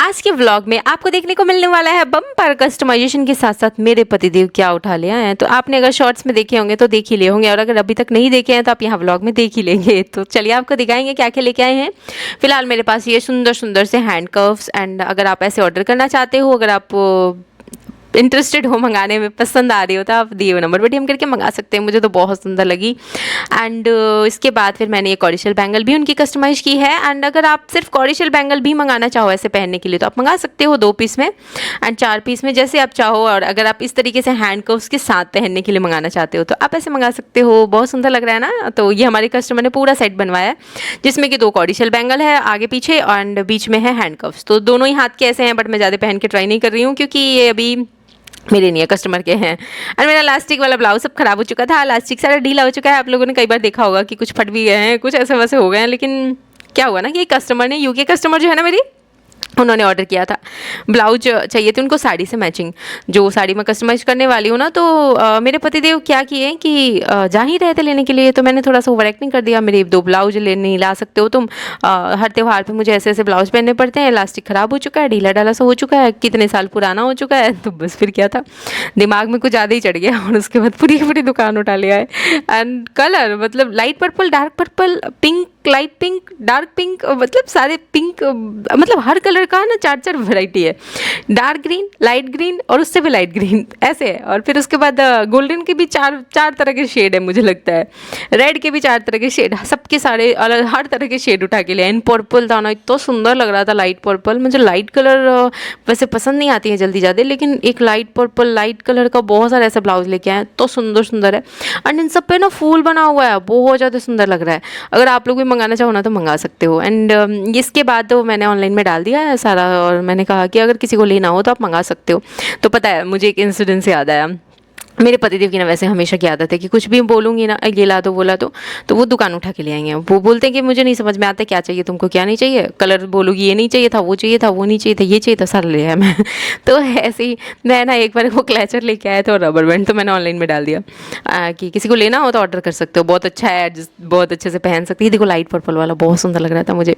आज के व्लॉग में आपको देखने को मिलने वाला है बम्पर कस्टमाइजेशन के साथ साथ मेरे पतिदेव क्या उठा ले आए हैं। तो आपने अगर शॉर्ट्स में देखे होंगे तो देख ही लिए होंगे, और अगर अभी तक नहीं देखे हैं तो आप यहाँ व्लॉग में देख ही लेंगे। तो चलिए आपको दिखाएंगे क्या क्या लेके आए हैं। फिलहाल मेरे पास ये सुंदर सुंदर से हैंड कर्व्स, एंड अगर आप ऐसे ऑर्डर करना चाहते हो, अगर आप इंटरेस्टेड हो मंगाने में, पसंद आ रही हो, तो आप दिए हुए नंबर पर डीएम करके मंगा सकते हैं। मुझे तो बहुत सुंदर लगी। एंड इसके बाद फिर मैंने ये कॉरिशल बैंगल भी उनकी कस्टमाइज की है। एंड अगर आप सिर्फ कॉरिशल बैंगल भी मंगाना चाहो ऐसे पहनने के लिए तो आप मंगा सकते हो 2 पीस में एंड 4 पीस में, जैसे आप चाहो। और अगर आप इस तरीके से हैंड कर्व्स के साथ पहनने के लिए मंगाना चाहते हो तो आप ऐसे मंगा सकते हो। बहुत सुंदर लग रहा है ना। तो ये हमारे कस्टमर ने पूरा सेट बनवाया है, जिसमें कि 2 कॉरिशल बैंगल है आगे पीछे एंड बीच में है हैंड कर्व्स। तो दोनों ही हाथ के ऐसे हैं, बट मैं ज़्यादा पहन के ट्राई नहीं कर रही हूँ क्योंकि ये अभी मेरे नहीं है, कस्टमर के हैं। और मेरा लास्टिक वाला ब्लाउज सब खराब हो चुका था, लास्टिक सारा ढीला हो चुका है। आप लोगों ने कई बार देखा होगा कि कुछ फट भी गए हैं, कुछ ऐसे वैसे हो गए हैं। लेकिन क्या हुआ ना कि कस्टमर ने, यूके कस्टमर जो है ना मेरी, उन्होंने ऑर्डर किया था, ब्लाउज चाहिए थी उनको साड़ी से मैचिंग, जो साड़ी मैं कस्टमाइज करने वाली हूँ ना। तो मेरे पतिदेव क्या किए कि जा ही रहे थे लेने के लिए, तो मैंने थोड़ा सा ओवर एक्टिंग कर दिया। मेरे 2 ब्लाउज ले नहीं ला सकते हो तुम, हर त्यौहार पे मुझे ऐसे ऐसे ब्लाउज पहनने पड़ते हैं, इलास्टिक ख़राब हो चुका है, ढीला ढाला सा हो चुका है, कितने साल पुराना हो चुका है। तो बस फिर क्या था, दिमाग में कुछ ज़्यादा ही चढ़ गया और उसके बाद पूरी पूरी दुकान उठा लिया है। एंड कलर मतलब light purple, dark purple, pink, light pink, dark pink, मतलब सारे पिंक, मतलब हर कलर का ना 4-4 वैरायटी है। डार्क ग्रीन, लाइट ग्रीन और उससे भी लाइट ग्रीन ऐसे है। और फिर उसके बाद गोल्डन के भी 4 तरह के शेड है मुझे लगता है, रेड के भी 4 तरह के शेड, सबके सारे अलग हर तरह के शेड उठा के लिए। एंड पर्पल था ना, इतना सुंदर लग रहा था लाइट पर्पल। मुझे लाइट कलर वैसे पसंद नहीं आती है जल्दी ज़्यादा, लेकिन एक लाइट पर्पल लाइट कलर का बहुत सारा ऐसा ब्लाउज लेके आए, तो सुंदर सुंदर है। एंड इन सब पे ना फूल बना हुआ है, बहुत ज़्यादा सुंदर लग रहा है। अगर आप लोग भी मंगाना चाहो ना तो मंगा सकते हो। एंड इसके बाद तो मैंने ऑनलाइन में डाल दिया है सारा, और मैंने कहा कि अगर किसी को लेना हो तो आप मंगा सकते हो। तो पता है मुझे एक इंसिडेंट से याद आया। मेरे पतिदेव की ना वैसे हमेशा की आदत है कि कुछ भी बोलूँगी ना, ये ला दो वो ला दो, तो वो दुकान उठा के ले आएंगे। वो बोलते हैं कि मुझे नहीं समझ में आता क्या चाहिए तुमको, क्या नहीं चाहिए। कलर बोलूँगी ये नहीं चाहिए था, वो चाहिए था, वो नहीं चाहिए था, ये चाहिए था, सारा ले आया मैं। तो ऐसे ही मैं ना एक बार वो क्लचर लेके आया था और रबर बैंड, तो मैंने ऑनलाइन में डाल दिया कि किसी को लेना हो तो ऑर्डर कर सकते हो, बहुत अच्छा है, बहुत अच्छे से पहन सकती है। देखो लाइट पर्पल वाला बहुत सुंदर लग रहा था मुझे।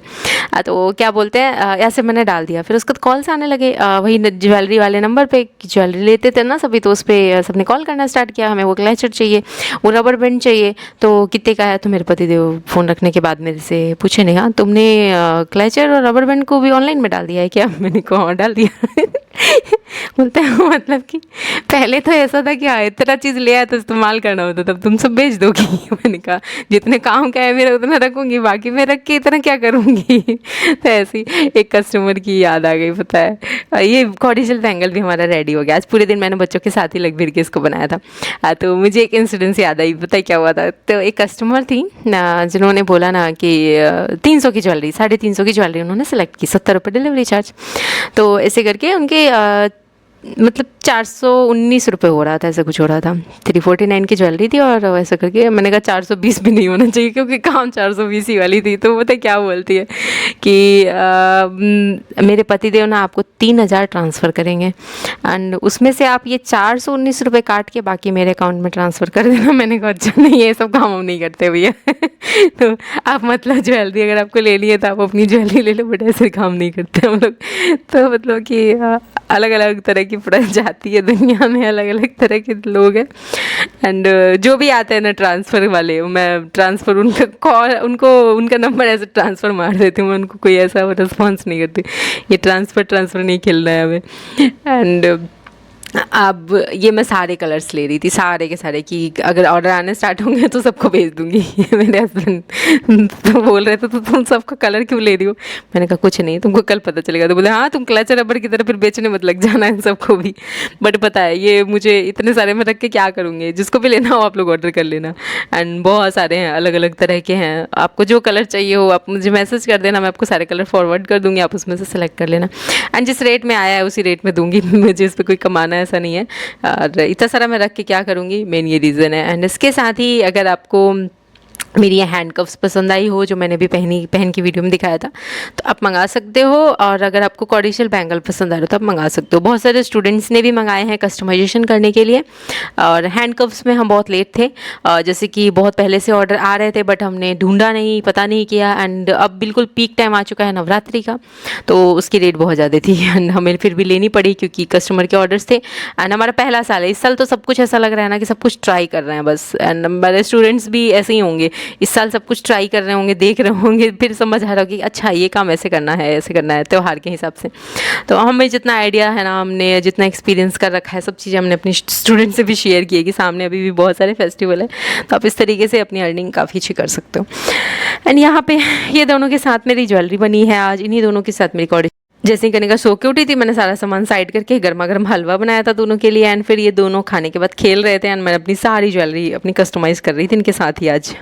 तो क्या बोलते हैं, ऐसे मैंने डाल दिया। फिर उसके बाद कॉल्स आने लगे वही ज्वेलरी वाले नंबर पे, ज्वेलरी लेते थे ना सभी, तो उस पर सबने कॉल करना स्टार्ट किया, हमें वो क्लचर चाहिए, वो रबर बैंड चाहिए, तो कितने का है। तो मेरे पतिदेव फ़ोन रखने के बाद मेरे से पूछे, नहीं हाँ तुमने क्लचर और रबर बैंड को भी ऑनलाइन में डाल दिया है क्या। मैंने कहा हाँ डाल दिया। बोलते हैं मतलब कि पहले तो ऐसा था कि हाँ इतना चीज़ ले आया तो इस्तेमाल करना होता, तब तुम सब बेच दोगी। मैंने कहा जितने काम का है मेरा उतना रखूँगी, बाकी मैं रख के इतना क्या करूँगी। तो ऐसी एक कस्टमर की याद आ गई, पता है। ये कॉरिशल बैंगल भी हमारा रेडी हो गया। आज पूरे दिन मैंने बच्चों के साथ ही लग भिड़ के इसको बनाया था। तो मुझे एक इंसिडेंस याद आई, पता है क्या हुआ था। तो एक कस्टमर थी ना, जिन्होंने बोला ना कि 300 की ज्वेलरी, 350 की ज्वेलरी उन्होंने सेलेक्ट की, 70 रुपये डिलीवरी चार्ज। तो ऐसे करके उनके मतलब 419 रुपये हो रहा था, ऐसा कुछ हो रहा था। 349 की ज्वेलरी थी और ऐसा करके मैंने कहा 420 भी नहीं होना चाहिए, क्योंकि काम 420 ही वाली थी। तो पता क्या बोलती है कि मेरे पतिदेव ना आपको 3000 ट्रांसफ़र करेंगे एंड उसमें से आप ये 419 रुपये काट के बाकी मेरे अकाउंट में ट्रांसफ़र कर देना। मैंने कहा अच्छा नहीं, ये सब काम हम नहीं करते भैया। तो आप मतलब ज्वेलरी अगर आपको लेनी है तो आप अपनी ज्वेलरी ले लो, बट ऐसे काम नहीं करते हम लोग। तो मतलब कि अलग अलग तरह की जाती है दुनिया में, अलग अलग तरह के लोग हैं। एंड जो भी आते हैं ना ट्रांसफ़र वाले, मैं ट्रांसफ़र उनका कॉल, उनका नंबर ऐसे ट्रांसफ़र मार देती हूँ मैं, उनको कोई ऐसा रिस्पॉन्स नहीं करती। ये ट्रांसफ़र नहीं खेलना है हमें। एंड अब ये मैं सारे कलर्स ले रही थी, सारे के सारे, कि अगर ऑर्डर आने स्टार्ट होंगे तो सबको भेज दूँगी। मेरे हस्बैंड तो बोल रहे थे तो तुम सबका कलर क्यों ले रही हो। मैंने कहा कुछ नहीं, तुमको कल पता चलेगा। तो बोले हाँ तुम क्लचर रबर की तरह फिर बेचने मत लग जाना इन सबको भी। बट पता है ये मुझे इतने सारे में रख के क्या करूँगी, जिसको भी लेना हो आप लोग ऑर्डर कर लेना। एंड बहुत सारे हैं, अलग अलग तरह के हैं, आपको जो कलर चाहिए हो आप मुझे मैसेज कर देना, मैं आपको सारे कलर फॉरवर्ड कर दूँगी, आप उसमें से सेलेक्ट कर लेना। एंड जिस रेट में आया है उसी रेट में दूँगी, मुझे इस पर कोई कमाना ऐसा नहीं है। और इतना सारा मैं रख के क्या करूँगी, मेन ये रीज़न है। एंड इसके साथ ही अगर आपको मेरी ये हैंड कफ्स पसंद आई हो जो मैंने भी पहन की वीडियो में दिखाया था, तो आप मंगा सकते हो। और अगर आपको कॉर्डिशल बैंगल पसंद आ रहा हो तो आप मंगा सकते हो। बहुत सारे स्टूडेंट्स ने भी मंगाए हैं कस्टमाइजेशन करने के लिए। और हैंड कफ्स में हम बहुत लेट थे, जैसे कि बहुत पहले से ऑर्डर आ रहे थे बट हमने ढूंढा नहीं, पता नहीं किया। एंड अब बिल्कुल पीक टाइम आ चुका है नवरात्रि का, तो उसकी रेट बहुत ज़्यादा थी एंड हमें फिर भी लेनी पड़ी क्योंकि कस्टमर के ऑर्डर्स थे। एंड हमारा पहला साल है, इस साल तो सब कुछ ऐसा लग रहा है ना कि सब कुछ ट्राई कर रहे हैं बस। एंड हमारे स्टूडेंट्स भी ऐसे ही होंगे, इस साल सब कुछ ट्राई कर रहे होंगे, देख रहे होंगे, फिर समझ आ रहा होगा कि अच्छा ये काम ऐसे करना है, ऐसे करना है त्यौहार के हिसाब से। तो हमें जितना आइडिया है ना, हमने जितना एक्सपीरियंस कर रखा है, सब चीज़ें हमने अपने स्टूडेंट से भी शेयर की है कि सामने अभी भी बहुत सारे फेस्टिवल है, तो आप इस तरीके से अपनी अर्निंग काफ़ी अच्छी कर सकते हो। एंड यहाँ पे ये दोनों के साथ मेरी ज्वेलरी बनी है आज, इन्हीं दोनों के साथ मेरी कॉर्डिश जैसे ही करने का सो के उठी थी, मैंने सारा सामान साइड करके गर्मा गर्म हलवा बनाया था दोनों के लिए। एंड फिर ये दोनों खाने के बाद खेल रहे थे एंड मैं अपनी सारी ज्वेलरी अपनी कस्टमाइज़ कर रही थी इनके साथ ही आज।